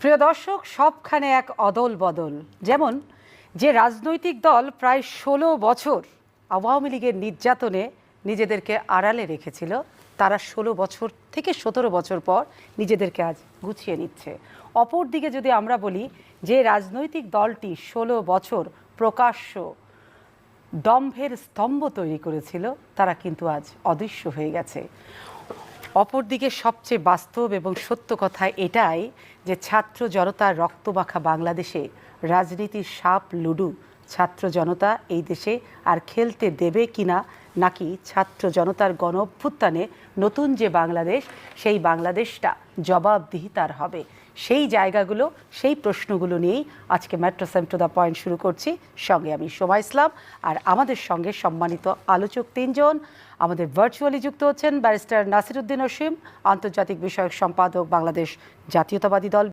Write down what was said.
প্রিয় দর্শক, সবখানে এক অদল বদল। যেমন যে রাজনৈতিক দল প্রায় ১৬ বছর আওয়ামী লীগের নির্যাতনে নিজেদেরকে আড়ালে রেখেছিল, তারা ১৬ বছর থেকে ১৭ বছর পর নিজেদেরকে আজ গুছিয়ে নিচ্ছে। অপরদিকে যদি আমরা বলি, যে রাজনৈতিক দলটি ১৬ বছর প্রকাশ্য দম্ভের স্তম্ভ তৈরি করেছিল, তারা কিন্তু আজ অদৃশ্য হয়ে গেছে। অপরদিকে সবচেয়ে বাস্তব এবং সত্য কথা এটাই যে ছাত্র জনতার রক্তমাখা বাংলাদেশে রাজনীতির সাপ লুডু ছাত্র জনতা এই দেশে আর খেলতে দেবে কিনা, নাকি ছাত্র জনতার গণ অভ্যুত্থানে নতুন যে বাংলাদেশ, সেই বাংলাদেশটা জবাবদিহিতার হবে। সেই জায়গাগুলো, সেই প্রশ্নগুলো নিয়েই আজকে metro same to the point শুরু করছি। সঙ্গে আমি শোভা ইসলাম, আর আমাদের সঙ্গে সম্মানিত আলোচক তিনজন। আমাদের ভার্চুয়ালি যুক্ত হচ্ছেন ব্যারিস্টার নাসিরউদ্দিন অসীম, আন্তর্জাতিক বিষয়ক সম্পাদক, বাংলাদেশ জাতীয়তাবাদী দল।